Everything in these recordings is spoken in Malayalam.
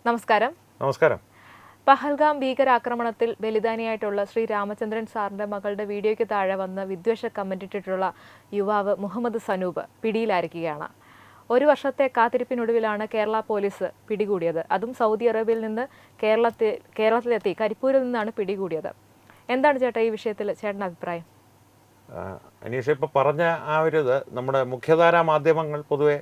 നമസ്കാരം. നമസ്കാരം. പഹൽഗാം ഭീകരാക്രമണത്തിൽ ബലിദാനിയായിട്ടുള്ള ശ്രീ രാമചന്ദ്രൻ സാറിന്റെ മകളുടെ വീഡിയോയ്ക്ക് താഴെ വന്ന് വിദ്വേഷ കമന്റ് ഇട്ടിട്ടുള്ള യുവാവ് മുഹമ്മദ് സനൂപ് പിടിയിലായിരിക്കുകയാണ്. ഒരു വർഷത്തെ കാത്തിരിപ്പിനൊടുവിലാണ് കേരള പോലീസ് പിടികൂടിയത്. അതും സൗദി അറേബ്യയിൽ നിന്ന് കേരളത്തിലെത്തി കരിപ്പൂരിൽ നിന്നാണ് പിടികൂടിയത്. എന്താണ് ചേട്ടാ ഈ വിഷയത്തിൽ ചേട്ടൻ്റെ അഭിപ്രായം? അനീഷ ഇപ്പോൾ പറഞ്ഞ ആ ഒരു ഇത് നമ്മുടെ മുഖ്യധാരാ മാധ്യമങ്ങൾ പൊതുവെ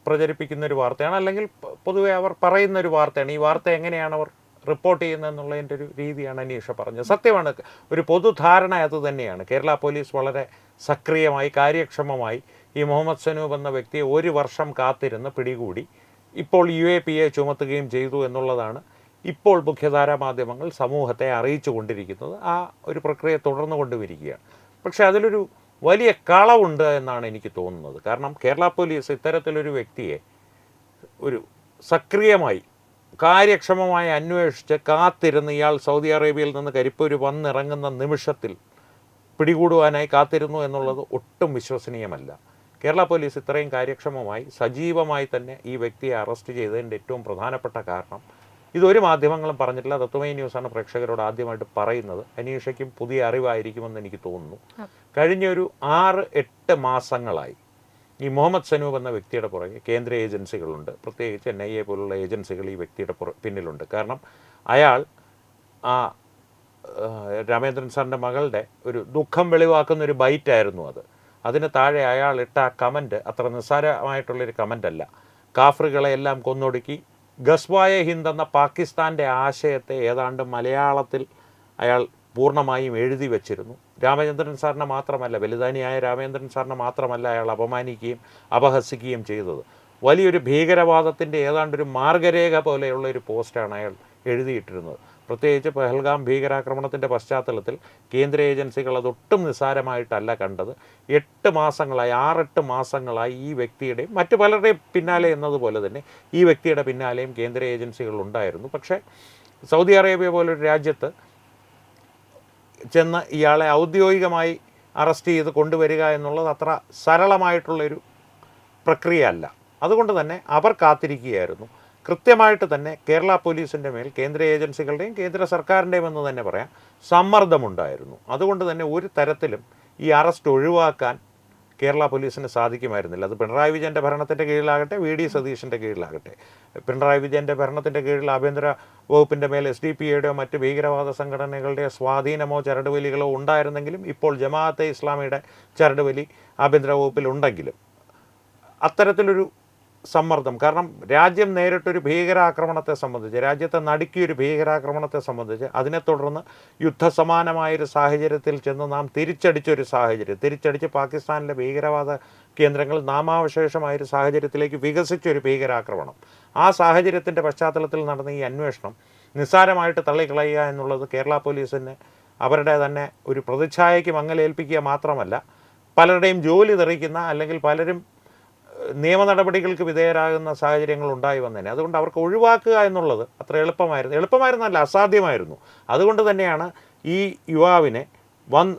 പ്രചരിപ്പിക്കുന്ന ഒരു വാർത്തയാണ്, അല്ലെങ്കിൽ പൊതുവെ അവർ പറയുന്ന ഒരു വാർത്തയാണ്. ഈ വാർത്ത എങ്ങനെയാണ് അവർ റിപ്പോർട്ട് ചെയ്യുന്നതെന്നുള്ളതിൻ്റെ ഒരു രീതിയാണ് അനീഷ പറഞ്ഞത്. സത്യമാണ്, ഒരു പൊതുധാരണ അത് തന്നെയാണ്. കേരള പോലീസ് വളരെ സക്രിയമായി കാര്യക്ഷമമായി ഈ മുഹമ്മദ് സനൂപ് എന്ന വ്യക്തിയെ ഒരു വർഷം കാത്തിരുന്ന് പിടികൂടി ഇപ്പോൾ UAPA ചുമത്തുകയും ചെയ്തു എന്നുള്ളതാണ് ഇപ്പോൾ മുഖ്യധാരാ മാധ്യമങ്ങൾ സമൂഹത്തെ അറിയിച്ചു കൊണ്ടിരിക്കുന്നത്. ആ ഒരു പ്രക്രിയ തുടർന്നു കൊണ്ടുവരികയാണ്. പക്ഷേ അതിലൊരു വലിയ കളവുണ്ട് എന്നാണ് എനിക്ക് തോന്നുന്നത്. കാരണം കേരള പോലീസ് ഇത്തരത്തിലൊരു വ്യക്തിയെ ഒരു സക്രിയമായി കാര്യക്ഷമമായി അന്വേഷിച്ച് കാത്തിരുന്ന് ഇയാൾ സൗദി അറേബ്യയിൽ നിന്ന് കരിപ്പൂർ വന്നിറങ്ങുന്ന നിമിഷത്തിൽ പിടികൂടുവാനായി കാത്തിരുന്നു എന്നുള്ളത് ഒട്ടും വിശ്വസനീയമല്ല. കേരള പോലീസ് ഇത്രയും കാര്യക്ഷമമായി സജീവമായി തന്നെ ഈ വ്യക്തിയെ അറസ്റ്റ് ചെയ്തതിൻ്റെ ഏറ്റവും പ്രധാനപ്പെട്ട കാരണം ഇതൊരു മാധ്യമങ്ങളും പറഞ്ഞിട്ടില്ല. തത്വമയി ന്യൂസാണ് പ്രേക്ഷകരോട് ആദ്യമായിട്ട് പറയുന്നത്. അനീഷയ്ക്കും പുതിയ അറിവായിരിക്കുമെന്ന് എനിക്ക് തോന്നുന്നു. കഴിഞ്ഞൊരു 6-8 മാസങ്ങളായി ഈ മുഹമ്മദ് സനൂപ് എന്ന വ്യക്തിയുടെ പുറകെ കേന്ദ്ര ഏജൻസികളുണ്ട്, പ്രത്യേകിച്ച് NIA പോലുള്ള ഏജൻസികൾ ഈ വ്യക്തിയുടെ പിന്നിലുണ്ട്. കാരണം അയാൾ ആ രാമേന്ദ്രൻ സാറിൻ്റെ മകളുടെ ഒരു ദുഃഖം വെളിവാക്കുന്ന ഒരു ബൈറ്റായിരുന്നു അത്. അതിന് താഴെ അയാൾ ഇട്ട ആ കമൻറ്റ് അത്ര നിസ്സാരമായിട്ടുള്ളൊരു കമൻ്റല്ല. കാഫറുകളെ എല്ലാം കൊന്നൊടുക്കി ഗസ്വായ ഹിന്ദ് എന്ന പാകിസ്ഥാൻ്റെ ആശയത്തെ ഏതാണ്ട് മലയാളത്തിൽ അയാൾ പൂർണ്ണമായും എഴുതി വച്ചിരുന്നു. രാമചന്ദ്രൻ സാറിനെ മാത്രമല്ല, ബലിദാനിയായ രാമചന്ദ്രൻ സാറിനെ മാത്രമല്ല അയാൾ അപമാനിക്കുകയും അപഹസിക്കുകയും ചെയ്തത്. വലിയൊരു ഭീകരവാദത്തിൻ്റെ ഏതാണ്ടൊരു മാർഗരേഖ പോലെയുള്ള ഒരു പോസ്റ്റാണ് അയാൾ എഴുതിയിട്ടിരുന്നത്. പ്രത്യേകിച്ച് പഹൽഗാം ഭീകരാക്രമണത്തിൻ്റെ പശ്ചാത്തലത്തിൽ കേന്ദ്ര ഏജൻസികൾ അതൊട്ടും നിസ്സാരമായിട്ടല്ല കണ്ടത്. 6-8 മാസങ്ങളായി ഈ വ്യക്തിയുടെയും മറ്റു പലരുടെയും പിന്നാലെ എന്നതുപോലെ തന്നെ ഈ വ്യക്തിയുടെ പിന്നാലെയും കേന്ദ്ര ഏജൻസികൾ ഉണ്ടായിരുന്നു. പക്ഷേ സൗദി അറേബ്യ പോലൊരു രാജ്യത്ത് ചെന്ന് ഇയാളെ ഔദ്യോഗികമായി അറസ്റ്റ് ചെയ്ത് കൊണ്ടുവരിക എന്നുള്ളത് അത്ര സരളമായിട്ടുള്ളൊരു പ്രക്രിയ അല്ല. അതുകൊണ്ട് തന്നെ അവർ കാത്തിരിക്കുകയായിരുന്നു. കൃത്യമായിട്ട് തന്നെ കേരള പോലീസിൻ്റെ മേൽ കേന്ദ്ര ഏജൻസികളുടെയും കേന്ദ്ര സർക്കാരിൻ്റെയും എന്ന് തന്നെ പറയാം സമ്മർദ്ദമുണ്ടായിരുന്നു. അതുകൊണ്ട് തന്നെ ഒരു തരത്തിലും ഈ അറസ്റ്റ് ഒഴിവാക്കാൻ കേരള പോലീസിന് സാധിക്കുമായിരുന്നില്ല. അത് പിണറായി വിജയൻ്റെ ഭരണത്തിൻ്റെ കീഴിലാകട്ടെ, VD സതീശൻ്റെ കീഴിലാകട്ടെ. പിണറായി വിജയൻ്റെ ഭരണത്തിൻ്റെ കീഴിൽ ആഭ്യന്തര വകുപ്പിൻ്റെ മേൽ SDPAയുടെയോ മറ്റ് ഭീകരവാദ സംഘടനകളുടെ സ്വാധീനമോ ചരടുവലികളോ ഉണ്ടായിരുന്നെങ്കിലും ഇപ്പോൾ ജമാഅത്തെ ഇസ്ലാമിയുടെ ചരടുവലി ആഭ്യന്തര വകുപ്പിൽ ഉണ്ടെങ്കിലും അത്തരത്തിലൊരു സമ്മർദ്ദം, കാരണം രാജ്യം നേരിട്ടൊരു ഭീകരാക്രമണത്തെ സംബന്ധിച്ച്, രാജ്യത്തെ നടുക്കിയൊരു ഭീകരാക്രമണത്തെ സംബന്ധിച്ച്, അതിനെ തുടർന്ന് യുദ്ധസമാനമായൊരു സാഹചര്യത്തിൽ ചെന്ന് നാം തിരിച്ചടിച്ച് പാകിസ്ഥാനിലെ ഭീകരവാദ കേന്ദ്രങ്ങൾ നാമാവശേഷമായൊരു സാഹചര്യത്തിലേക്ക് വികസിച്ചൊരു ഭീകരാക്രമണം, ആ സാഹചര്യത്തിൻ്റെ പശ്ചാത്തലത്തിൽ നടന്ന ഈ അന്വേഷണം നിസ്സാരമായിട്ട് തള്ളിക്കളയുക എന്നുള്ളത് കേരള പോലീസിന് അവരുടെ തന്നെ ഒരു പ്രതിച്ഛായയ്ക്ക് മങ്ങലേൽപ്പിക്കുക മാത്രമല്ല, പലരുടെയും ജോലി തെറിക്കുന്ന അല്ലെങ്കിൽ പലരും നിയമ നടപടികൾക്ക് വിധേയരാകുന്ന സാഹചര്യങ്ങൾ ഉണ്ടായി വന്നേനെ. അതുകൊണ്ട് അവർക്ക് ഒഴിവാക്കുക എന്നുള്ളത് അത്ര എളുപ്പമായിരുന്നല്ല, അസാധ്യമായിരുന്നു. അതുകൊണ്ട് തന്നെയാണ് ഈ യുവാവിനെ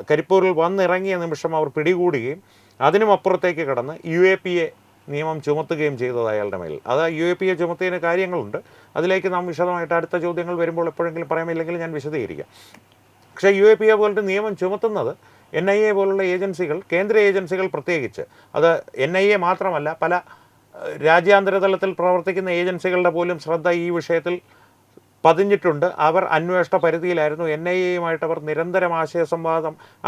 കരിപ്പൂരിൽ വന്നിറങ്ങിയ നിമിഷം അവർ പിടികൂടുകയും അതിനും അപ്പുറത്തേക്ക് കടന്ന് UAPA നിയമം ചുമത്തുകയും ചെയ്തത് അയാളുടെ മേൽ. അത് UAPA ചുമത്തിയതിന് കാര്യങ്ങളുണ്ട്, അതിലേക്ക് നാം വിശദമായിട്ട് അടുത്ത ചോദ്യങ്ങൾ വരുമ്പോൾ എപ്പോഴെങ്കിലും പറയാമില്ലെങ്കിൽ ഞാൻ വിശദീകരിക്കാം. പക്ഷേ UAPA പോലൊരു നിയമം ചുമത്തുന്നത് NIA പോലുള്ള ഏജൻസികൾ, കേന്ദ്ര ഏജൻസികൾ പ്രത്യേകിച്ച്, അത് NIA മാത്രമല്ല പല രാജ്യാന്തര തലത്തിൽ പ്രവർത്തിക്കുന്ന ഏജൻസികളുടെ പോലും ശ്രദ്ധ ഈ വിഷയത്തിൽ പതിഞ്ഞിട്ടുണ്ട്. അവർ അന്വേഷണ പരിധിയിലായിരുന്നു. NIAയുമായിട്ട് അവർ നിരന്തരം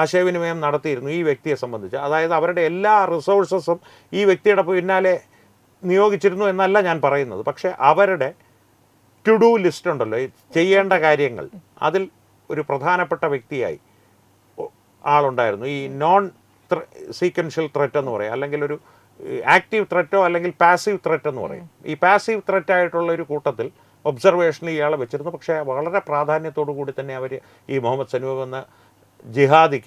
ആശയവിനിമയം നടത്തിയിരുന്നു ഈ വ്യക്തിയെ സംബന്ധിച്ച്. അതായത് അവരുടെ എല്ലാ റിസോഴ്സസും ഈ വ്യക്തിയുടെ പിന്നാലെ നിയോഗിച്ചിരുന്നു എന്നല്ല ഞാൻ പറയുന്നത്. പക്ഷേ അവരുടെ ടു ഡു ലിസ്റ്റ് ഉണ്ടല്ലോ, ചെയ്യേണ്ട കാര്യങ്ങൾ, അതിൽ ഒരു പ്രധാനപ്പെട്ട വ്യക്തിയായി ആളുണ്ടായിരുന്നു. ഈ നോൺ സീക്വൻഷ്യൽ ത്രെറ്റ് എന്ന് പറയും, അല്ലെങ്കിൽ ഒരു ആക്റ്റീവ് ത്രെറ്റോ അല്ലെങ്കിൽ പാസീവ് ത്രെറ്റ് എന്ന് പറയും. ഈ പാസീവ് ത്രെറ്റായിട്ടുള്ള ഒരു കൂട്ടത്തിൽ ഒബ്സർവേഷനിൽ ഇയാളെ വെച്ചിരുന്നു. പക്ഷേ വളരെ പ്രാധാന്യത്തോടു കൂടി തന്നെ അവർ ഈ മുഹമ്മദ് സനൂപ് എന്ന ജിഹാദി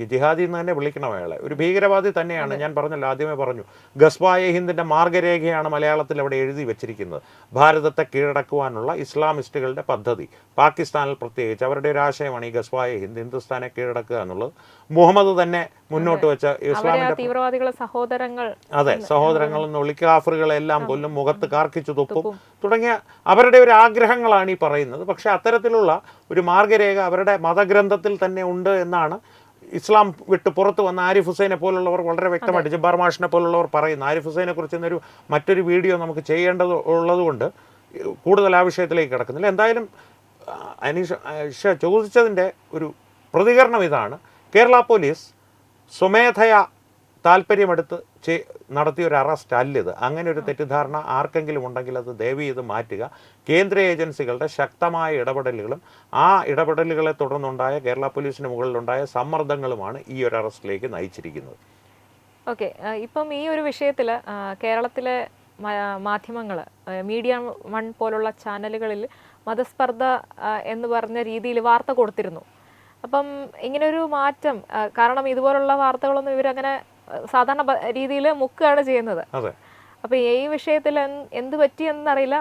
എന്ന് തന്നെ വിളിക്കണം അയാളെ, ഒരു ഭീകരവാദി തന്നെയാണ്. ഞാൻ പറഞ്ഞല്ലോ, ആദ്യമേ പറഞ്ഞു, ഗസ്വായെ ഹിന്ദിൻ്റെ മാർഗരേഖയാണ് മലയാളത്തിൽ അവിടെ എഴുതി വെച്ചിരിക്കുന്നത്. ഭാരതത്തെ കീഴടക്കുവാനുള്ള ഇസ്ലാമിസ്റ്റുകളുടെ പദ്ധതി, പാകിസ്ഥാനിൽ പ്രത്യേകിച്ച് അവരുടെ ഒരു ആശയമാണ് ഈ ഗസ്വായെ ഹിന്ദ്, ഹിന്ദുസ്ഥാനെ കീഴടക്കുക എന്നുള്ളത്. മുഹമ്മദ് തന്നെ മുന്നോട്ട് വെച്ച ഇസ്ലാമിന്റെ തീവ്രവാദികളെ സഹോദരങ്ങൾ, അതെ, സഹോദരങ്ങൾ എന്ന് ഒളിക്കാഫറുകളെല്ലാം കൊല്ലും, മുഖത്ത് കാർക്കിച്ചു തുപ്പും തുടങ്ങിയ അവരുടെ ഒരു ആഗ്രഹങ്ങളാണ് ഈ പറയുന്നത്. പക്ഷെ അത്തരത്തിലുള്ള ഒരു മാർഗരേഖ അവരുടെ മതഗ്രന്ഥത്തിൽ തന്നെ ഉണ്ട് എന്നാണ് ഇസ്ലാം വിട്ട് പുറത്ത് വന്ന ആരിഫ് ഹുസൈനെ പോലുള്ളവർ വളരെ വ്യക്തമായിട്ട്, ജബ്ബാർ മാഷിനെ പോലുള്ളവർ പറയുന്നു. ആരിഫ് ഹുസൈനെ കുറിച്ച് മറ്റൊരു വീഡിയോ നമുക്ക് ചെയ്യേണ്ടത് ഉള്ളതുകൊണ്ട് കൂടുതൽ ആ വിഷയത്തിലേക്ക് കിടക്കുന്നില്ല. എന്തായാലും അനീഷ ചോദിച്ചതിൻ്റെ ഒരു പ്രതികരണം ഇതാണ്. കേരള പോലീസ് സ്വമേധയാ താല്പര്യമെടുത്ത് നടത്തിയ ഒരു അറസ്റ്റ് അല്ലിത്. അങ്ങനെ ഒരു തെറ്റിദ്ധാരണ ആർക്കെങ്കിലും ഉണ്ടെങ്കിൽ അത് ദയവ് ചെയ്ത് മാറ്റുക. കേന്ദ്ര ഏജൻസികളുടെ ശക്തമായ ഇടപെടലുകളും ആ ഇടപെടലുകളെ തുടർന്നുണ്ടായ കേരള പോലീസിന് മുകളിലുണ്ടായ സമ്മർദ്ദങ്ങളുമാണ് ഈ ഒരു അറസ്റ്റിലേക്ക് നയിച്ചിരിക്കുന്നത്. ഓക്കെ, ഇപ്പം ഈ ഒരു വിഷയത്തിൽ കേരളത്തിലെ മാധ്യമങ്ങൾ, മീഡിയ വൺ പോലുള്ള ചാനലുകളിൽ മതസ്പർദ്ധ എന്ന് പറഞ്ഞ രീതിയിൽ വാർത്ത കൊടുത്തിരുന്നു. അപ്പം ഇങ്ങനൊരു മാറ്റം, കാരണം ഇതുപോലുള്ള വാർത്തകളൊന്നും ഇവരങ്ങനെ സാധാരണ രീതിയിൽ മുക്കുകയാണ് ചെയ്യുന്നത്. അപ്പൊ ഈ വിഷയത്തിൽ എന്ത് പറ്റിയെന്നറിയില്ല.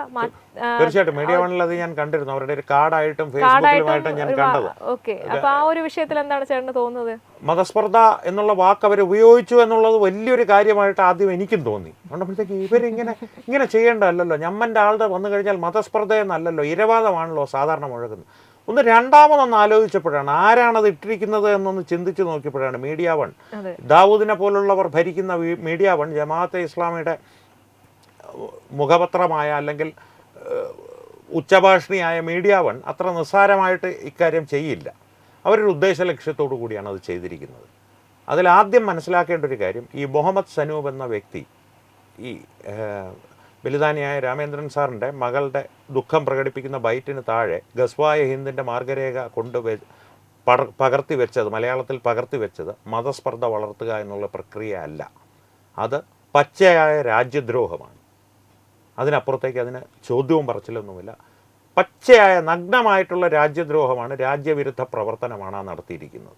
തീർച്ചയായിട്ടും മീഡിയ വണ്ണിൽ അത് ഞാൻ കണ്ടിരുന്നു, അവരുടെ ഒരു കാർഡായിട്ടും ഫേസ്ബുക്കിലുമായിട്ടും ഞാൻ കണ്ടത്. ഓക്കെ, അപ്പൊ ആ ഒരു വിഷയത്തിൽ എന്താണ് ചേട്ടന് തോന്നുന്നത്? മതസ്പർദ്ധ എന്നുള്ള വാക്ക് അവർ ഉപയോഗിച്ചു എന്നുള്ളത് വലിയൊരു കാര്യമായിട്ട് ആദ്യം എനിക്കും തോന്നി. അതുകൊണ്ടപ്പോഴത്തേക്ക് ഇവരിങ്ങനെ ചെയ്യേണ്ടതല്ലോ, ഞമ്മൻ്റെ ആളുടെ വന്നു കഴിഞ്ഞാൽ മതസ്പർദ്ധ എന്നല്ലല്ലോ, ഇരവാദമാണല്ലോ സാധാരണ മുഴക്കുന്നത്. രണ്ടാമതൊന്ന് ആലോചിച്ചപ്പോഴാണ്, ആരാണത് ഇട്ടിരിക്കുന്നത് എന്നൊന്ന് ചിന്തിച്ചു നോക്കിയപ്പോഴാണ് മീഡിയ വൺ, ദാവൂദിനെ പോലുള്ളവർ ഭരിക്കുന്ന മീഡിയ വൺ, ജമാഅത്തെ ഇസ്ലാമിയുടെ മുഖപത്രമായ അല്ലെങ്കിൽ ഉച്ചഭാഷിണിയായ മീഡിയ വൺ അത്ര നിസ്സാരമായിട്ട് ഇക്കാര്യം ചെയ്യില്ല. അവരൊരു ഉദ്ദേശ ലക്ഷ്യത്തോടു കൂടിയാണ് അത് ചെയ്തിരിക്കുന്നത്. അതിലാദ്യം മനസ്സിലാക്കേണ്ട ഒരു കാര്യം, ഈ മുഹമ്മദ് സനൂപ് എന്ന വ്യക്തി, ഈ ബലിദാനിയായ രാമേന്ദ്രൻ സാറിൻ്റെ മകളുടെ ദുഃഖം പ്രകടിപ്പിക്കുന്ന ബൈറ്റിന് താഴെ ഗസ്വായ ഹിന്ദിൻ്റെ മാർഗരേഖ പകർത്തി വെച്ചത്, മലയാളത്തിൽ പകർത്തി വെച്ചത് മതസ്പർദ്ധ വളർത്തുക എന്നുള്ള പ്രക്രിയ അല്ല, അത് പച്ചയായ രാജ്യദ്രോഹമാണ്. അതിനപ്പുറത്തേക്ക് അതിന് ചോദ്യവും പറച്ചിലൊന്നുമില്ല. പച്ചയായ നഗ്നമായിട്ടുള്ള രാജ്യദ്രോഹമാണ്, രാജ്യവിരുദ്ധ പ്രവർത്തനമാണ് ആ നടത്തിയിരിക്കുന്നത്.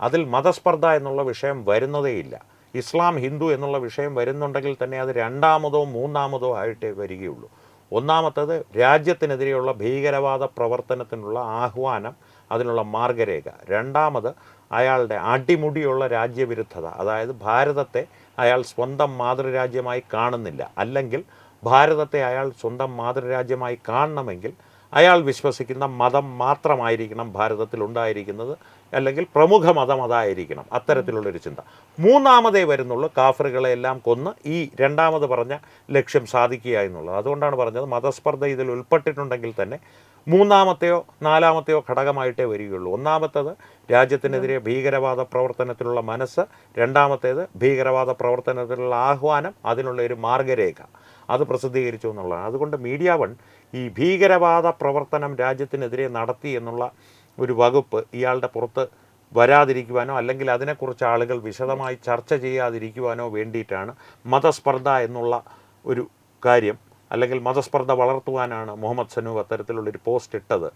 അതിൽ മതസ്പർദ്ധ എന്നുള്ള വിഷയം വരുന്നതേയില്ല. ഇസ്ലാം ഹിന്ദു എന്നുള്ള വിഷയം വരുന്നുണ്ടെങ്കിൽ തന്നെ അത് രണ്ടാമതോ മൂന്നാമതോ ആയിട്ടേ വരികയുള്ളൂ. ഒന്നാമത്തേത് രാജ്യത്തിനെതിരെയുള്ള ഭീകരവാദ പ്രവർത്തനത്തിനുള്ള ആഹ്വാനം, അതിനുള്ള മാർഗരേഖ. രണ്ടാമത് അയാളുടെ അടിമുടിയുള്ള രാജ്യവിരുദ്ധത, അതായത് ഭാരതത്തെ അയാൾ സ്വന്തം മാതൃരാജ്യമായി കാണുന്നില്ല, അല്ലെങ്കിൽ ഭാരതത്തെ അയാൾ സ്വന്തം മാതൃരാജ്യമായി കാണണമെങ്കിൽ അയാൾ വിശ്വസിക്കുന്ന മതം മാത്രമായിരിക്കണം ഭാരതത്തിൽ ഉണ്ടായിരിക്കുന്നത്, അല്ലെങ്കിൽ പ്രമുഖ മതം അതായിരിക്കണം, അത്തരത്തിലുള്ളൊരു ചിന്ത. മൂന്നാമതേ വരുന്നുള്ളൂ കാഫറുകളെ എല്ലാം കൊന്ന് ഈ രണ്ടാമത് പറഞ്ഞ ലക്ഷ്യം സാധിക്കുക എന്നുള്ളത്. അതുകൊണ്ടാണ് പറഞ്ഞത് മതസ്പർദ്ധ ഇതിൽ ഉൾപ്പെട്ടിട്ടുണ്ടെങ്കിൽ തന്നെ മൂന്നാമത്തെയോ നാലാമത്തെയോ ഘടകമായിട്ടേ വരികയുള്ളൂ. ഒന്നാമത്തേത് രാജ്യത്തിനെതിരെ ഭീകരവാദ പ്രവർത്തനത്തിലുള്ള മനസ്സ്, രണ്ടാമത്തേത് ഭീകരവാദ പ്രവർത്തനത്തിലുള്ള ആഹ്വാനം, അതിനുള്ള ഒരു മാർഗരേഖ അത് പ്രസിദ്ധീകരിച്ചു എന്നുള്ളതാണ്. അതുകൊണ്ട് മീഡിയ വൺ ഈ ഭീകരവാദ പ്രവർത്തനം രാജ്യത്തിനെതിരെ നടത്തി എന്നുള്ള ഒരു വകുപ്പ് ഇയാളുടെ പുറത്ത് വരാതിരിക്കുവാനോ അല്ലെങ്കിൽ അതിനെക്കുറിച്ച് ആളുകൾ വിശദമായി ചർച്ച ചെയ്യാതിരിക്കുവാനോ വേണ്ടിയിട്ടാണ് മതസ്പർദ്ധ എന്നുള്ള ഒരു കാര്യം, അല്ലെങ്കിൽ മതസ്പർദ്ധ വളർത്തുവാനാണ് മുഹമ്മദ് സനൂപ് അത്തരത്തിലുള്ളൊരു പോസ്റ്റ് ഇട്ടത്.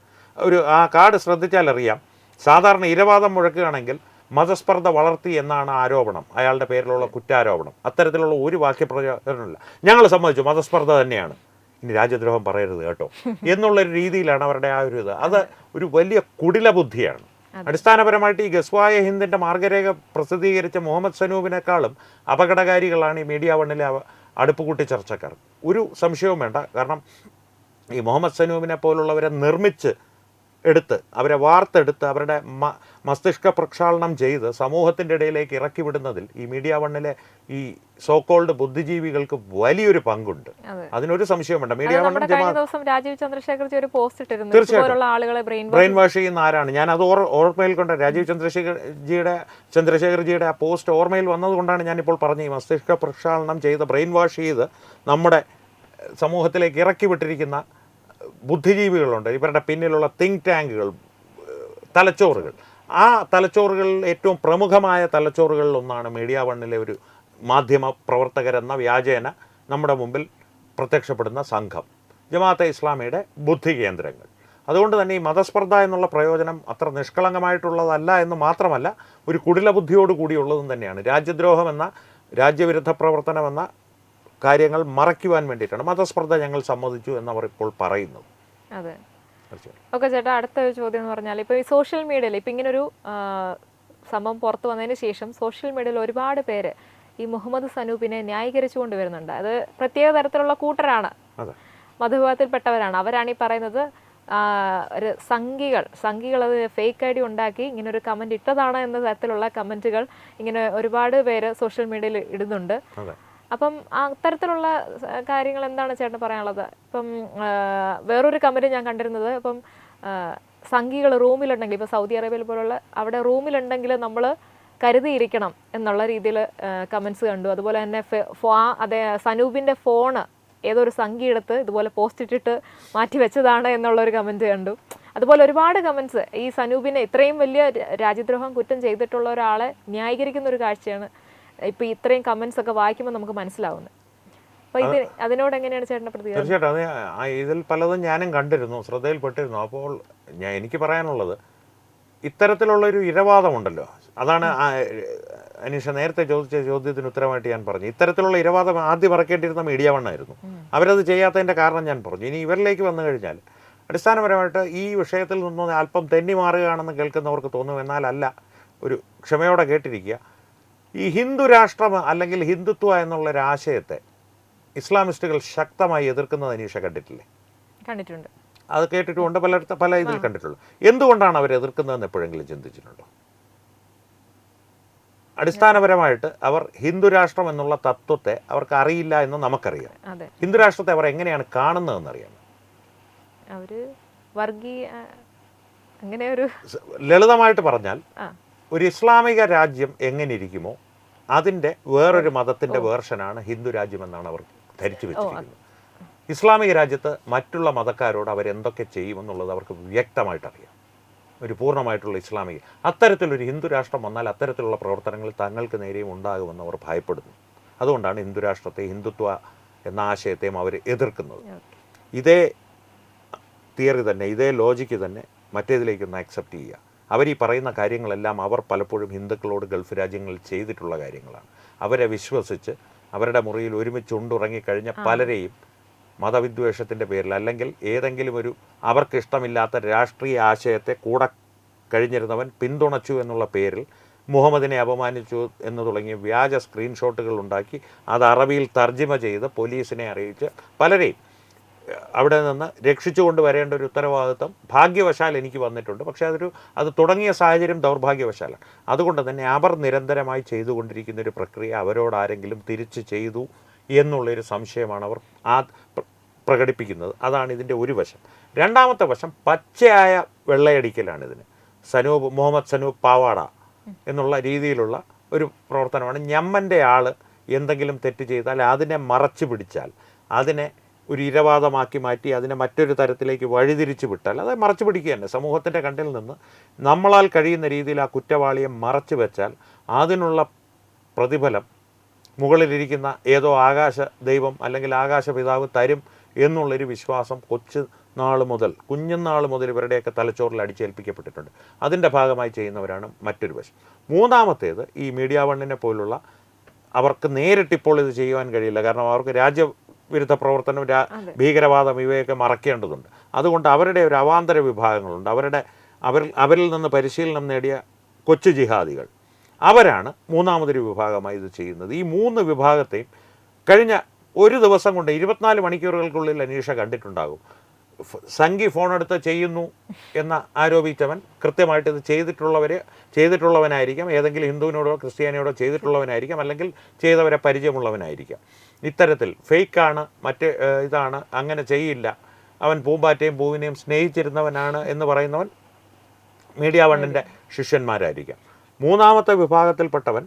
ആ കാർഡ് ശ്രദ്ധിച്ചാലറിയാം, സാധാരണ ഇരവാദം മുഴക്കുകയാണെങ്കിൽ മതസ്പർദ്ധ വളർത്തി എന്നാണ് ആരോപണം, അയാളുടെ പേരിലുള്ള കുറ്റാരോപണം. അത്തരത്തിലുള്ള ഒരു വാക്യപ്രചാരണമില്ല. ഞങ്ങൾ സമ്മതിച്ചു മതസ്പർദ്ധ തന്നെയാണ്, ഇനി രാജ്യദ്രോഹം പറയരുത് കേട്ടോ എന്നുള്ളൊരു രീതിയിലാണ് അവരുടെ ആ ഒരു ഇത്. അത് ഒരു വലിയ കുടില ബുദ്ധിയാണ്. അടിസ്ഥാനപരമായിട്ട് ഈ ഗസ്വായ ഹിന്ദിൻ്റെ മാർഗരേഖ പ്രസിദ്ധീകരിച്ച മുഹമ്മദ് സനൂപിനേക്കാളും അപകടകാരികളാണ് ഈ മീഡിയ വണ്ണിലെ അടുപ്പുകൂട്ടി ചർച്ചക്കാർ. ഒരു സംശയവും വേണ്ട. കാരണം ഈ മുഹമ്മദ് സനൂപിനെ പോലുള്ളവരെ നിർമ്മിച്ച് എടുത്ത്, അവരെ വാർത്തെടുത്ത്, അവരുടെ മസ്തിഷ്ക പ്രക്ഷാളനം ചെയ്ത് സമൂഹത്തിൻ്റെ ഇടയിലേക്ക് ഇറക്കി വിടുന്നതിൽ ഈ മീഡിയ വണ്ണിലെ ഈ സോക്കോൾഡ് ബുദ്ധിജീവികൾക്ക് വലിയൊരു പങ്കുണ്ട്. അതിനൊരു സംശയം വേണ്ട. മീഡിയ വണ്ണിൽ ബ്രെയിൻ വാഷ് ചെയ്യുന്ന ആരാണ്? ഞാൻ അത് ഓർമ്മയിൽ കൊണ്ട് രാജീവ് ചന്ദ്രശേഖർജിയുടെ ആ പോസ്റ്റ് ഓർമ്മയിൽ വന്നതുകൊണ്ടാണ് ഞാനിപ്പോൾ പറഞ്ഞത്. ഈ മസ്തിഷ്ക പ്രക്ഷാളനം ചെയ്ത് ബ്രെയിൻ വാഷ് ചെയ്ത് നമ്മുടെ സമൂഹത്തിലേക്ക് ഇറക്കി വിട്ടിരിക്കുന്ന ബുദ്ധിജീവികളുണ്ട്. ഇവരുടെ പിന്നിലുള്ള തിങ്ക് ടാങ്കുകൾ, തലച്ചോറുകൾ. ആ തലച്ചോറുകളിൽ ഏറ്റവും പ്രമുഖമായ തലച്ചോറുകളിൽ ഒന്നാണ് മീഡിയ വണ്ണിലെ ഒരു മാധ്യമ പ്രവർത്തകരെന്ന വ്യാജേന നമ്മുടെ മുമ്പിൽ പ്രത്യക്ഷപ്പെടുന്ന സംഘം, ജമാഅത്തെ ഇസ്ലാമിയുടെ ബുദ്ധി കേന്ദ്രങ്ങൾ. അതുകൊണ്ട് തന്നെ ഈ മതസ്പർദ്ധ എന്നുള്ള പ്രയോജനം അത്ര നിഷ്കളങ്കമായിട്ടുള്ളതല്ല എന്ന് മാത്രമല്ല, ഒരു കുടില ബുദ്ധിയോട് കൂടിയുള്ളതും തന്നെയാണ്. രാജ്യദ്രോഹം എന്ന രാജ്യവിരുദ്ധ പ്രവർത്തനം എന്ന കാര്യങ്ങൾ മറയ്ക്കുവാൻ വേണ്ടിയിട്ടാണ് മതസ്പർദ്ധ ഞങ്ങൾ സമ്മതിച്ചു എന്നവർ ഇപ്പോൾ പറയുന്നത്. അതെ. ഓക്കെ ചേട്ടാ, അടുത്ത ഒരു ചോദ്യം എന്ന് പറഞ്ഞാൽ ഇപ്പോൾ ഈ സോഷ്യൽ മീഡിയയിൽ ഇപ്പം ഇങ്ങനൊരു സംഭവം പുറത്തു വന്നതിന് ശേഷം സോഷ്യൽ മീഡിയയിൽ ഒരുപാട് പേര് ഈ മുഹമ്മദ് സനൂപിനെ ന്യായീകരിച്ചു കൊണ്ടുവരുന്നുണ്ട്. അത് പ്രത്യേക തരത്തിലുള്ള കൂട്ടരാണ്, മതവിഭാഗത്തിൽപ്പെട്ടവരാണ്. അവരാണ് ഈ പറയുന്നത് ഒരു സംഘികൾ അത് ഫേക്ക് ഐ ഡി ഉണ്ടാക്കി ഇങ്ങനെ ഒരു കമൻറ്റ് ഇട്ടതാണ് എന്ന തരത്തിലുള്ള കമൻറ്റുകൾ ഇങ്ങനെ ഒരുപാട് പേര് സോഷ്യൽ മീഡിയയിൽ ഇടുന്നുണ്ട്. അപ്പം അത്തരത്തിലുള്ള കാര്യങ്ങൾ എന്താണ് ചേട്ടന് പറയാനുള്ളത്? ഇപ്പം വേറൊരു കമൻറ്റ് ഞാൻ കണ്ടിരുന്നത്, ഇപ്പം സംഘികൾ റൂമിലുണ്ടെങ്കിൽ, ഇപ്പോൾ സൗദി അറേബ്യയിൽ പോലുള്ള അവിടെ റൂമിലുണ്ടെങ്കിൽ നമ്മൾ കരുതിയിരിക്കണം എന്നുള്ള രീതിയിൽ കമൻസ് കണ്ടു. അതുപോലെ തന്നെ അതേ സനൂപിൻ്റെ ഫോണ് ഏതൊരു സംഘി എടുത്ത് ഇതുപോലെ പോസ്റ്റ് ഇട്ടിട്ട് മാറ്റി വെച്ചതാണ് എന്നുള്ളൊരു കമൻറ്റ് കണ്ടു. അതുപോലെ ഒരുപാട് കമൻസ് ഈ സനൂപിനെ ഇത്രയും വലിയ രാജ്യദ്രോഹം കുറ്റം ചെയ്തിട്ടുള്ള ഒരാളെ ന്യായീകരിക്കുന്ന ഒരു കാഴ്ചയാണ് ഇപ്പോൾ ഇത്രയും കമൻസ് ഒക്കെ വായിക്കുമ്പോൾ നമുക്ക് മനസ്സിലാവുന്നത്. അപ്പോൾ ഇത് അതിനോട് എങ്ങനെയാണ് ചേട്ടൻ്റെ പ്രതികരണം? തീർച്ചയായിട്ടും ഇതിൽ പലതും ഞാനും കണ്ടിരുന്നു, ശ്രദ്ധയിൽപ്പെട്ടിരുന്നു. അപ്പോൾ എനിക്ക് പറയാനുള്ളത്, ഇത്തരത്തിലുള്ളൊരു ഇരവാദമുണ്ടല്ലോ, അതാണ് അനീഷ നേരത്തെ ചോദിച്ച ചോദ്യത്തിന് ഉത്തരമായിട്ട് ഞാൻ പറഞ്ഞു. ഇത്തരത്തിലുള്ള ഇരവാദം ആദ്യം ഇറക്കേണ്ടിയിരുന്ന മീഡിയ വണ്ണായിരുന്നു. അവരത് ചെയ്യാത്തതിൻ്റെ കാരണം ഞാൻ പറഞ്ഞു. ഇനി ഇവരിലേക്ക് വന്നു കഴിഞ്ഞാൽ അടിസ്ഥാനപരമായിട്ട് ഈ വിഷയത്തിൽ നിന്നും അല്പം തെന്നി മാറുകയാണെന്ന് കേൾക്കുന്നവർക്ക് തോന്നും. എന്നാൽ അല്ല, ഒരു ക്ഷമയോടെ കേട്ടിരിക്കുക. ഈ ഹിന്ദു രാഷ്ട്രം അല്ലെങ്കിൽ ഹിന്ദുത്വ എന്നുള്ളൊരാശയത്തെ ഇസ്ലാമിസ്റ്റുകൾ ശക്തമായി എതിർക്കുന്നത് അനീഷ കണ്ടിട്ടില്ലേ? കണ്ടിട്ടുണ്ട്. അത് കേട്ടിട്ടുമുണ്ട്, പല ഇതിൽ കണ്ടിട്ടുള്ളൂ. എന്തുകൊണ്ടാണ് അവർ എതിർക്കുന്നതെന്ന് എപ്പോഴെങ്കിലും ചിന്തിച്ചിട്ടുണ്ടോ? അടിസ്ഥാനപരമായിട്ട് അവർ ഹിന്ദു രാഷ്ട്രം എന്നുള്ള തത്വത്തെ അവർക്ക് അറിയില്ല എന്ന് നമുക്കറിയാം. ഹിന്ദു രാഷ്ട്രത്തെ അവർ എങ്ങനെയാണ് കാണുന്നതെന്ന് അറിയാം. അങ്ങനെ ഒരു ലളിതമായിട്ട് പറഞ്ഞാൽ, ഒരു ഇസ്ലാമിക രാജ്യം എങ്ങനെ ഇരിക്കുമോ അതിൻ്റെ വേറൊരു മതത്തിൻ്റെ വേർഷനാണ് ഹിന്ദു രാജ്യം എന്നാണ് അവർ ധരിച്ചു വെച്ചിരിക്കുന്നത്. ഇസ്ലാമിക രാജ്യത്ത് മറ്റുള്ള മതക്കാരോട് അവരെന്തൊക്കെ ചെയ്യുമെന്നുള്ളത് അവർക്ക് വ്യക്തമായിട്ടറിയാം. ഒരു പൂർണ്ണമായിട്ടുള്ള ഇസ്ലാമിക അത്തരത്തിലൊരു ഹിന്ദു രാഷ്ട്രം വന്നാൽ അത്തരത്തിലുള്ള പ്രവർത്തനങ്ങൾ തങ്ങൾക്ക് നേരെയും ഉണ്ടാകുമെന്ന് അവർ ഭയപ്പെടുന്നു. അതുകൊണ്ടാണ് ഹിന്ദു രാഷ്ട്രത്തെ, ഹിന്ദുത്വ എന്ന ആശയത്തെയും അവർ എതിർക്കുന്നത്. ഇതേ തിയറി തന്നെ, ഇതേ ലോജിക്ക് തന്നെ മറ്റേതിലേക്കൊന്ന് അക്സെപ്റ്റ് ചെയ്യുക. അവർ ഈ പറയുന്ന കാര്യങ്ങളെല്ലാം അവർ പലപ്പോഴും ഹിന്ദുക്കളോട് ഗൾഫ് രാജ്യങ്ങളിൽ ചെയ്തിട്ടുള്ള കാര്യങ്ങളാണ്. അവരെ വിശ്വസിച്ച് അവരുടെ മുറിയിൽ ഒരുമിച്ച് ഉണ്ടുറങ്ങിക്കഴിഞ്ഞ പലരെയും മതവിദ്വേഷത്തിൻ്റെ പേരിൽ അല്ലെങ്കിൽ ഏതെങ്കിലും ഒരു അവർക്കിഷ്ടമില്ലാത്ത രാഷ്ട്രീയ ആശയത്തെ കൂടെ കഴിഞ്ഞിരുന്നവൻ പിന്തുണച്ചു എന്നുള്ള പേരിൽ മുഹമ്മദിനെ അപമാനിച്ചു എന്ന് തുടങ്ങിയ വ്യാജ സ്ക്രീൻഷോട്ടുകൾ ഉണ്ടാക്കി അത് അറബിയിൽ തർജ്ജിമ ചെയ്ത് പോലീസിനെ അറിയിച്ച് പലരെയും അവിടെ നിന്ന് രക്ഷിച്ചു കൊണ്ടുവരേണ്ട ഒരു ഉത്തരവാദിത്വം ഭാഗ്യവശാൽ എനിക്ക് വന്നിട്ടുണ്ട്. പക്ഷേ അത് തുടങ്ങിയ സാഹചര്യം ദൗർഭാഗ്യവശാലാണ്. അതുകൊണ്ട് തന്നെ അവർ നിരന്തരമായി ചെയ്തുകൊണ്ടിരിക്കുന്ന ഒരു പ്രക്രിയ അവരോട് ആരെങ്കിലും തിരിച്ച് ചെയ്തു എന്നുള്ളൊരു സംശയമാണ് അവർ പ്രകടിപ്പിക്കുന്നത്. അതാണ് ഇതിൻ്റെ ഒരു വശം. രണ്ടാമത്തെ വശം പച്ചയായ വെള്ളയടിക്കലാണ്. ഇതിന് മുഹമ്മദ് സനൂപ് പാവാട എന്നുള്ള രീതിയിലുള്ള ഒരു പ്രവർത്തനമാണ്. ഞമ്മൻ്റെ ആൾ എന്തെങ്കിലും തെറ്റ് ചെയ്താൽ അതിനെ മറച്ചു പിടിച്ചാൽ, അതിനെ ഒരു ഇരവാദമാക്കി മാറ്റി അതിനെ മറ്റൊരു തരത്തിലേക്ക് വഴിതിരിച്ചു വിട്ടാൽ, അത് മറച്ചു പിടിക്കുക തന്നെ. സമൂഹത്തിൻ്റെ കണ്ണിൽ നിന്ന് നമ്മളാൽ കഴിയുന്ന രീതിയിൽ ആ കുറ്റവാളിയെ മറച്ചു വെച്ചാൽ അതിനുള്ള പ്രതിഫലം മുകളിലിരിക്കുന്ന ഏതോ ആകാശ ദൈവം അല്ലെങ്കിൽ ആകാശ പിതാവ് തരും എന്നുള്ളൊരു വിശ്വാസം കുഞ്ഞുനാൾ മുതൽ ഇവരുടെയൊക്കെ തലച്ചോറിൽ അടിച്ചേൽപ്പിക്കപ്പെട്ടിട്ടുണ്ട്. അതിൻ്റെ ഭാഗമായി ചെയ്യുന്നവരാണ് മറ്റൊരു വശം. മൂന്നാമത്തേത്, ഈ മീഡിയ വണ്ണിനെ പോലുള്ള അവർക്ക് നേരിട്ടിപ്പോൾ ഇത് ചെയ്യുവാൻ കഴിയില്ല. കാരണം അവർക്ക് രാജ്യവിരുദ്ധ പ്രവർത്തനം, ഭീകരവാദം ഇവയൊക്കെ മറക്കേണ്ടതുണ്ട്. അതുകൊണ്ട് അവരുടെ ഒരു അവാന്തര വിഭാഗങ്ങളുണ്ട്. അവരിൽ നിന്ന് പരിശീലനം നേടിയ കൊച്ചു ജിഹാദികൾ, അവരാണ് മൂന്നാമതൊരു വിഭാഗമായി ഇത് ചെയ്യുന്നത്. ഈ മൂന്ന് വിഭാഗത്തെയും കഴിഞ്ഞ ഒരു ദിവസം കൊണ്ട് 24 മണിക്കൂറുകൾക്കുള്ളിൽ അനീഷ കണ്ടിട്ടുണ്ടാകും. സംഘി ഫോണെടുത്ത് ചെയ്യുന്നു എന്ന് ആരോപിച്ചവൻ കൃത്യമായിട്ട് ഇത് ചെയ്തിട്ടുള്ളവനായിരിക്കാം. ഏതെങ്കിലും ഹിന്ദുവിനോടോ ക്രിസ്ത്യാനിയോടോ ചെയ്തിട്ടുള്ളവനായിരിക്കാം, അല്ലെങ്കിൽ ചെയ്തവരെ പരിചയമുള്ളവനായിരിക്കാം. ഇത്തരത്തിൽ ഫേക്കാണ്, ഇതാണ്, അങ്ങനെ ചെയ്യില്ല, അവൻ പൂമ്പാറ്റയും പൂവിനെയും സ്നേഹിച്ചിരുന്നവനാണ് എന്ന് പറയുന്നവൻ മീഡിയ വണ്ണിൻ്റെ ശിഷ്യന്മാരായിരിക്കാം. മൂന്നാമത്തെ വിഭാഗത്തിൽപ്പെട്ടവൻ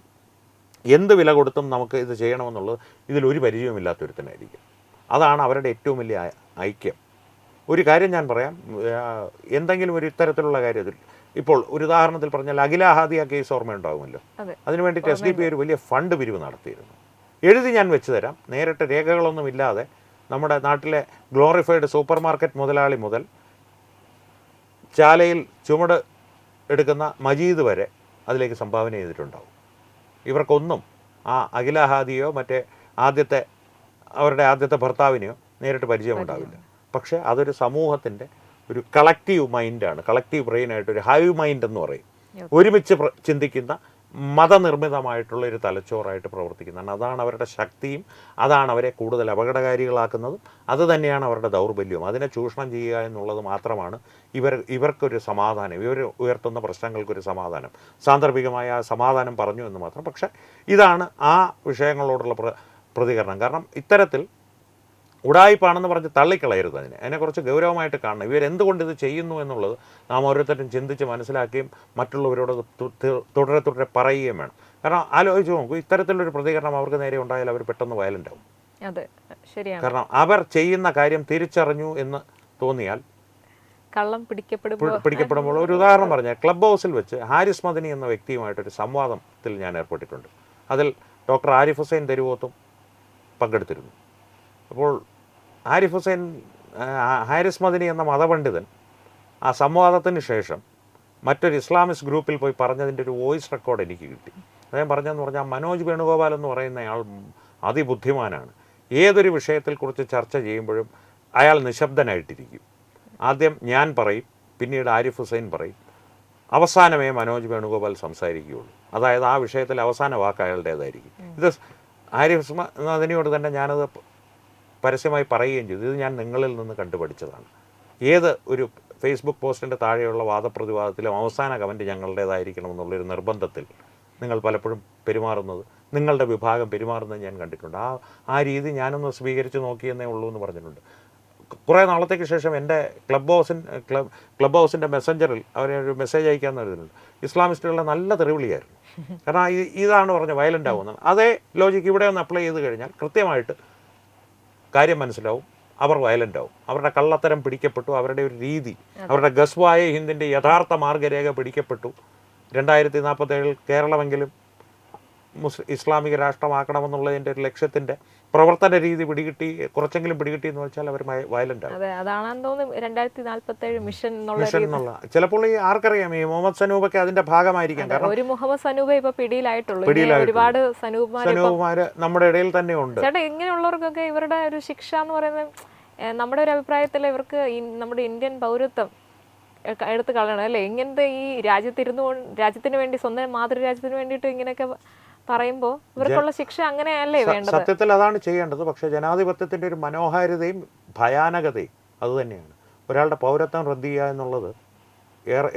എന്ത് വില കൊടുത്തും നമുക്ക് ഇത് ചെയ്യണമെന്നുള്ളത് ഇതിലൊരു പരിചയമില്ലാത്തൊരുത്തനായിരിക്കും. അതാണ് അവരുടെ ഏറ്റവും വലിയ ഐക്യം. ഒരു കാര്യം ഞാൻ പറയാം, എന്തെങ്കിലും ഒരു ഇത്തരത്തിലുള്ള കാര്യത്തിൽ ഇപ്പോൾ ഒരു ഉദാഹരണത്തിൽ പറഞ്ഞാൽ അഖില ഹാദിയ കേസ് ഓർമ്മയുണ്ടാകുമല്ലോ. അതിനു വേണ്ടിയിട്ട് SDP ഒരു വലിയ ഫണ്ട് പിരിവ് നടത്തിയിരുന്നു. എഴുതി ഞാൻ വെച്ച് തരാം. നേരിട്ട് രേഖകളൊന്നുമില്ലാതെ നമ്മുടെ നാട്ടിലെ ഗ്ലോറിഫൈഡ് സൂപ്പർ മാർക്കറ്റ് മുതലാളി മുതൽ ചാലയിൽ ചുമട് എടുക്കുന്ന മജീദ് വരെ അതിലേക്ക് സംഭാവന ചെയ്തിട്ടുണ്ടാവും. ഇവർക്കൊന്നും ആ അഖിലഹാദിയോ മറ്റേ അവരുടെ ആദ്യത്തെ ഭർത്താവിനെയോ നേരിട്ട് പരിചയമുണ്ടാവില്ല. പക്ഷേ അതൊരു സമൂഹത്തിൻ്റെ ഒരു കളക്റ്റീവ് മൈൻഡാണ്, കളക്റ്റീവ് ബ്രെയിനായിട്ട് ഒരു ഹൈവ് മൈൻഡ് എന്ന് പറയും. ഒരുമിച്ച് ചിന്തിക്കുന്ന മതനിർമ്മിതമായിട്ടുള്ള ഒരു തലച്ചോറായിട്ട് പ്രവർത്തിക്കുന്നതാണ്. അതാണ് അവരുടെ ശക്തിയും അതാണ് അവരെ കൂടുതൽ അപകടകാരികളാക്കുന്നതും അത് തന്നെയാണ് അവരുടെ ദൗർബല്യവും. അതിനെ ചൂഷണം ചെയ്യുക എന്നുള്ളത് മാത്രമാണ് ഇവർക്കൊരു സമാധാനം, ഇവർ ഉയർത്തുന്ന പ്രശ്നങ്ങൾക്കൊരു സമാധാനം. സാന്ദർഭികമായ ആ സമാധാനം പറഞ്ഞു എന്ന് മാത്രം. പക്ഷേ ഇതാണ് ആ വിഷയങ്ങളോടുള്ള പ്രതികരണം. കാരണം ഇത്തരത്തിൽ ഉടായിപ്പാണെന്ന് പറഞ്ഞ് തള്ളിക്കളയരുത്, അതിനെക്കുറിച്ച് ഗൗരവമായിട്ട് കാണണം. ഇവരെന്തുകൊണ്ട് ഇത് ചെയ്യുന്നു എന്നുള്ളത് നാം ഓരോരുത്തരും ചിന്തിച്ച് മനസ്സിലാക്കുകയും മറ്റുള്ളവരോട് തുടരെ പറയുകയും വേണം. കാരണം ആലോചിച്ച് നോക്കൂ, ഇത്തരത്തിലൊരു പ്രതികരണം അവർക്ക് നേരെ ഉണ്ടായാൽ അവർ പെട്ടെന്ന് വയലൻ്റ് ആവും. അതെ, ശരിയാണ്. കാരണം അവർ ചെയ്യുന്ന കാര്യം തിരിച്ചറിഞ്ഞു എന്ന് തോന്നിയാൽ കള്ളം പിടിക്കപ്പെടുമ്പോൾ ഒരു ഉദാഹരണം പറഞ്ഞാൽ ക്ലബ് ഹൗസിൽ വെച്ച് ഹാരിസ് മദനി എന്ന വ്യക്തിയുമായിട്ടൊരു സംവാദത്തിൽ ഞാൻ ഏർപ്പെട്ടിട്ടുണ്ട്. അതിൽ ഡോക്ടർ ആരിഫ് ഹുസൈൻ തെരുവോത്തും പങ്കെടുത്തിരുന്നു. അപ്പോൾ ഹാരിസ് മദനി എന്ന മതപണ്ഡിതൻ ആ സംവാദത്തിന് ശേഷം മറ്റൊരു ഇസ്ലാമിസ്റ്റ് ഗ്രൂപ്പിൽ പോയി പറഞ്ഞതിൻ്റെ ഒരു വോയിസ് റെക്കോർഡ് എനിക്ക് കിട്ടി. അദ്ദേഹം പറഞ്ഞതെന്ന് പറഞ്ഞാൽ മനോജ് വേണുഗോപാൽ എന്ന് പറയുന്നയാൾ അതിബുദ്ധിമാനാണ്. ഏതൊരു വിഷയത്തെക്കുറിച്ച് ചർച്ച ചെയ്യുമ്പോഴും അയാൾ നിശബ്ദനായിട്ടിരിക്കും. ആദ്യം ഞാൻ പറയും, പിന്നീട് ആരിഫ് ഹുസൈൻ പറയും, അവസാനമേ മനോജ് വേണുഗോപാൽ സംസാരിക്കുകയുള്ളൂ. അതായത് ആ വിഷയത്തിൽ അവസാന വാക്ക് അയാളുടേതായിരിക്കും. ഇത് ആരിഫ് മദനിയോട് തന്നെ ഞാനത് പരസ്യമായി പറയുകയും ചെയ്തു. ഇത് ഞാൻ നിങ്ങളിൽ നിന്ന് കണ്ടുപഠിച്ചതാണ്. ഏത് ഒരു ഫേസ്ബുക്ക് പോസ്റ്റിൻ്റെ താഴെയുള്ള വാദപ്രതിവാദത്തിലും അവസാന കമൻറ്റ് ഞങ്ങളുടേതായിരിക്കണം എന്നുള്ളൊരു നിർബന്ധത്തിൽ നിങ്ങൾ പലപ്പോഴും പെരുമാറുന്നത്, നിങ്ങളുടെ വിഭാഗം പെരുമാറുന്നത് ഞാൻ കണ്ടിട്ടുണ്ട്. ആ രീതി ഞാനൊന്ന് സ്വീകരിച്ച് നോക്കിയെന്നേ ഉള്ളൂ എന്ന് പറഞ്ഞിട്ടുണ്ട്. കുറേ നാളത്തേക്ക് ശേഷം എൻ്റെ ക്ലബ് ഹൗസിൻ്റെ മെസ്സഞ്ചറിൽ അവരൊരു മെസ്സേജ് അയക്കാമെന്ന് കരുതുന്നുണ്ട്. ഇസ്ലാമിസ്റ്റുകളുടെ നല്ല തെറിവിളിയായിരുന്നു. കാരണം ഇതാണ് പറഞ്ഞ വയലൻ്റ് ആവുന്നത്. അതേ ലോജിക്ക് ഇവിടെ ഒന്ന് അപ്ലൈ ചെയ്ത് കഴിഞ്ഞാൽ കൃത്യമായിട്ട് കാര്യം മനസ്സിലാവും. അവർ വയലൻ്റ് ആവും. അവരുടെ കള്ളത്തരം പിടിക്കപ്പെട്ടു, അവരുടെ ഒരു രീതി, അവരുടെ ഗസ്വായ ഹിന്ദിൻ്റെ യഥാർത്ഥ മാർഗരേഖ പിടിക്കപ്പെട്ടു. 2047 കേരളമെങ്കിലും ഇസ്ലാമിക രാഷ്ട്രമാക്കണമെന്നുള്ളതിൻ്റെ ഒരു ലക്ഷ്യത്തിൻ്റെ പ്രവർത്തന രീതി കുറച്ചെങ്കിലും പിടികിട്ടി എന്ന് വെച്ചാൽ അവർ വയലൻ്റ് ആവും. അതാണെന്ന് തോന്നുന്നു 2047 മിഷൻ എന്നുള്ള. ചിലപ്പോൾ ഈ ആർക്കറിയാം, ഈ മുഹമ്മദ് സനൂബൊക്കെ അതിന്റെ ഭാഗമായിരിക്കാം. കാരണം ഒരു മുഹമ്മദ് സനൂബ ഇപ്പൊ പിടിയിലായിട്ടുള്ളൂ. ഒരുപാട് സനൂബുമാര് നമ്മുടെ ഇടയിൽ തന്നെ ഉണ്ട്. ചേട്ടാ, ഇങ്ങനെയുള്ളവർക്കൊക്കെ ഇവരുടെ ഒരു ശിക്ഷ എന്ന് പറയുന്നത് നമ്മുടെ ഒരു അഭിപ്രായത്തിൽ ഇവർക്ക് നമ്മുടെ ഇന്ത്യൻ പൗരത്വം എടുത്ത് കളയണം അല്ലേ? ഇങ്ങനത്തെ ഈ രാജ്യത്തിന് വേണ്ടി, സ്വന്തം മാതൃരാജ്യത്തിന് വേണ്ടിയിട്ട് ഇങ്ങനെയൊക്കെ പറയുമ്പോൾ ഇവർക്കുള്ള ശിക്ഷ അങ്ങനെയല്ലേ വേണ്ടത്? സത്യത്തിൽ അതാണ് ചെയ്യേണ്ടത്. പക്ഷേ ജനാധിപത്യത്തിൻ്റെ ഒരു മനോഹാരിതയും ഭയാനകതയും അതുതന്നെയാണ്. ഒരാളുടെ പൗരത്വം റദ്ദ് ചെയ്യുക എന്നുള്ളത്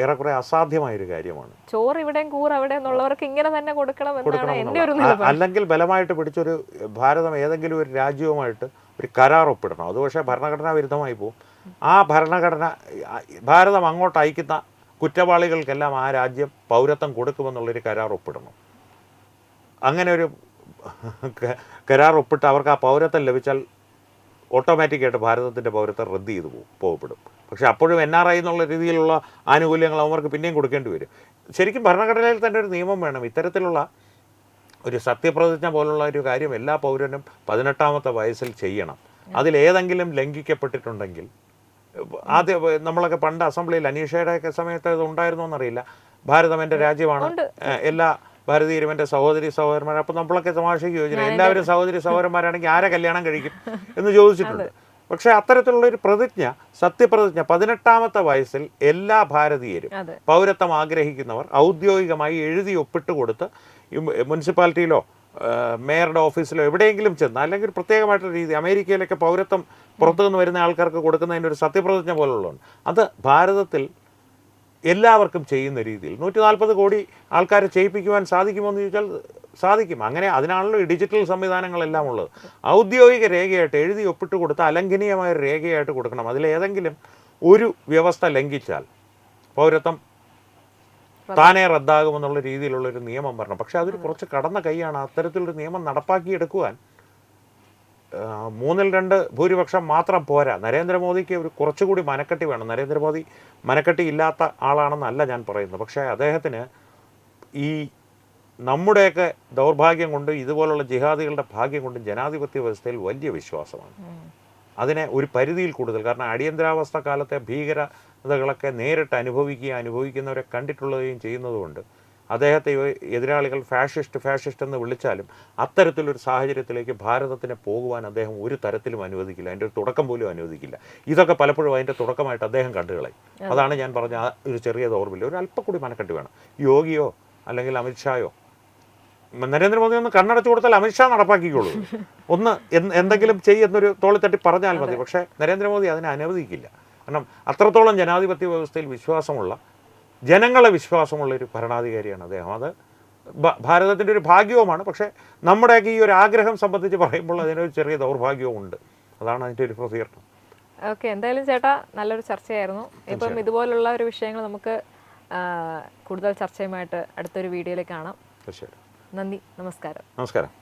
ഏറെക്കുറെ അസാധ്യമായൊരു കാര്യമാണ്. ചോറ് ഇവിടെയും കൂറ് അവിടെ എന്നുള്ളവർക്ക് ഇങ്ങനെ തന്നെ കൊടുക്കണം എന്നാണ് എൻ്റെ ഒരു നിലപാട്. അല്ലെങ്കിൽ ബലമായിട്ട് പിടിച്ചൊരു ഭാരതം ഏതെങ്കിലും ഒരു രാജ്യവുമായിട്ട് ഒരു കരാർ ഒപ്പിടണം. അത് പക്ഷേ ഭരണഘടനാ വിരുദ്ധമായി പോകും. ആ ഭാരതം അങ്ങോട്ട് അയക്കുന്ന കുറ്റവാളികൾക്കെല്ലാം ആ രാജ്യം പൗരത്വം കൊടുക്കുമെന്നുള്ളൊരു കരാർ ഒപ്പിടണം. അങ്ങനെ ഒരു കരാർ ഒപ്പിട്ട് അവർക്ക് ആ പൗരത്വം ലഭിച്ചാൽ ഓട്ടോമാറ്റിക്കായിട്ട് ഭാരതത്തിൻ്റെ പൗരത്വം റദ്ദ് ചെയ്ത് പോകപ്പെടും. പക്ഷേ അപ്പോഴും NRI എന്നുള്ള രീതിയിലുള്ള ആനുകൂല്യങ്ങൾ അവർക്ക് പിന്നെയും കൊടുക്കേണ്ടി വരും. ശരിക്കും ഭരണഘടനയിൽ തന്നെ ഒരു നിയമം വേണം. ഇത്തരത്തിലുള്ള ഒരു സത്യപ്രതിജ്ഞ പോലുള്ള ഒരു കാര്യം എല്ലാ പൗരനും 18ാമത്തെ വയസ്സിൽ ചെയ്യണം. അതിലേതെങ്കിലും ലംഘിക്കപ്പെട്ടിട്ടുണ്ടെങ്കിൽ, ആദ്യം നമ്മളൊക്കെ പണ്ട് അസംബ്ലിയിൽ അനീഷയുടെയൊക്കെ സമയത്ത് ഇത് ഉണ്ടായിരുന്നോ എന്നറിയില്ല, ഭാരതം എൻ്റെ രാജ്യമാണ്, എല്ലാ ഭാരതീയരും എൻ്റെ സഹോദരന്മാർ. അപ്പോൾ നമ്മളൊക്കെ തമാശയ്ക്ക് ചോദിച്ചില്ല, എല്ലാവരും സഹോദരി സഹോദരന്മാരാണെങ്കിൽ ആരെ കല്യാണം കഴിക്കും എന്ന് ചോദിച്ചിട്ടുണ്ട്. പക്ഷേ അത്തരത്തിലുള്ളൊരു സത്യപ്രതിജ്ഞ 18ാമത്തെ വയസ്സിൽ എല്ലാ ഭാരതീയരും പൗരത്വം ആഗ്രഹിക്കുന്നവർ ഔദ്യോഗികമായി എഴുതി ഒപ്പിട്ട് കൊടുത്ത് മുനിസിപ്പാലിറ്റിയിലോ മേയറുടെ ഓഫീസിലോ എവിടെയെങ്കിലും ചെന്ന്, അല്ലെങ്കിൽ ഒരു പ്രത്യേകമായിട്ടുള്ള രീതി, അമേരിക്കയിലൊക്കെ പൗരത്വം പുറത്തുനിന്ന് വരുന്ന ആൾക്കാർക്ക് കൊടുക്കുന്നതിൻ്റെ ഒരു സത്യപ്രതിജ്ഞ പോലുള്ളതാണ്. അത് ഭാരതത്തിൽ എല്ലാവർക്കും ചെയ്യുന്ന രീതിയിൽ 140 കോടി ആൾക്കാരെ ചെയ്യിപ്പിക്കുവാൻ സാധിക്കുമോ എന്ന് ചോദിച്ചാൽ സാധിക്കും. അങ്ങനെ അതിനാണല്ലോ ഈ ഡിജിറ്റൽ സംവിധാനങ്ങളെല്ലാം ഉള്ളത്. ഔദ്യോഗിക രേഖയായിട്ട് എഴുതി ഒപ്പിട്ട് കൊടുത്ത അലംഘനീയമായ രേഖയായിട്ട് കൊടുക്കണം. അതിലേതെങ്കിലും ഒരു വ്യവസ്ഥ ലംഘിച്ചാൽ പൗരത്വം താനേ റദ്ദാകുമെന്നുള്ള രീതിയിലുള്ളൊരു നിയമം വരണം. പക്ഷേ അതൊരു കുറച്ച് കടന്ന കൈയാണ്. അത്തരത്തിലൊരു നിയമം നടപ്പാക്കിയെടുക്കുവാൻ 3/2 ഭൂരിപക്ഷം മാത്രം പോരാ. നരേന്ദ്രമോദിക്ക് ഒരു കുറച്ചുകൂടി മനക്കെട്ടി വേണം. നരേന്ദ്രമോദി മനക്കെട്ടി ഇല്ലാത്ത ആളാണെന്നല്ല ഞാൻ പറയുന്നത്. പക്ഷേ അദ്ദേഹത്തിന് ഈ നമ്മുടെയൊക്കെ ദൗർഭാഗ്യം കൊണ്ട്, ഇതുപോലുള്ള ജിഹാദികളുടെ ഭാഗ്യം കൊണ്ടും ജനാധിപത്യ വ്യവസ്ഥയിൽ വലിയ വിശ്വാസമാണ്. അതിനെ ഒരു പരിധിയിൽ കൂടുതൽ, കാരണം അടിയന്തരാവസ്ഥ കാലത്തെ ഭീകരതകളൊക്കെ നേരിട്ട് അനുഭവിക്കുന്നവരെ കണ്ടിട്ടുള്ളതും ചെയ്യുന്നതുകൊണ്ട് അദ്ദേഹത്തെ എതിരാളികൾ ഫാഷിസ്റ്റ് എന്ന് വിളിച്ചാലും അത്തരത്തിലൊരു സാഹചര്യത്തിലേക്ക് ഭാരതത്തിനെ പോകുവാൻ അദ്ദേഹം ഒരു തരത്തിലും അനുവദിക്കില്ല, അതിൻ്റെ ഒരു തുടക്കം പോലും അനുവദിക്കില്ല. ഇതൊക്കെ പലപ്പോഴും അതിൻ്റെ തുടക്കമായിട്ട് അദ്ദേഹം കണ്ടുകളയും. അതാണ് ഞാൻ പറഞ്ഞ ആ ഒരു ചെറിയ ഓർമ്മയില്ല, ഒരു അല്പം കൂടി മനക്കെട്ട് വേണം. യോഗിയോ അല്ലെങ്കിൽ അമിത്ഷായോ, നരേന്ദ്രമോദി ഒന്ന് കണ്ണടച്ചു കൊടുത്താൽ അമിത്ഷാ നടപ്പാക്കിക്കോളൂ, ഒന്ന് എന്തെങ്കിലും ചെയ്യുന്നൊരു തോളിത്തട്ടി പറഞ്ഞാൽ മതി. പക്ഷേ നരേന്ദ്രമോദി അതിനെ അനുവദിക്കില്ല. കാരണം അത്രത്തോളം ജനാധിപത്യ വ്യവസ്ഥയിൽ വിശ്വാസമുള്ള, ജനങ്ങളെ വിശ്വാസമുള്ളൊരു ഭരണാധികാരിയാണ് അദ്ദേഹം. അത് ഭാരതത്തിൻ്റെ ഒരു ഭാഗ്യവുമാണ്. പക്ഷേ നമ്മുടെയൊക്കെ ഈ ഒരു ആഗ്രഹം സംബന്ധിച്ച് പറയുമ്പോൾ അതിനൊരു ചെറിയ ദൗർഭാഗ്യവും ഉണ്ട്. അതാണ് അതിൻ്റെ ഒരു പ്രതികരണം. ഓക്കെ, എന്തായാലും ചേട്ടാ നല്ലൊരു ചർച്ചയായിരുന്നു. ഇപ്പം ഇതുപോലുള്ള ഒരു വിഷയങ്ങൾ നമുക്ക് കൂടുതൽ ചർച്ചയുമായിട്ട് അടുത്തൊരു വീഡിയോയിൽ കാണാം. തീർച്ചയായിട്ടും. നന്ദി, നമസ്കാരം. നമസ്കാരം.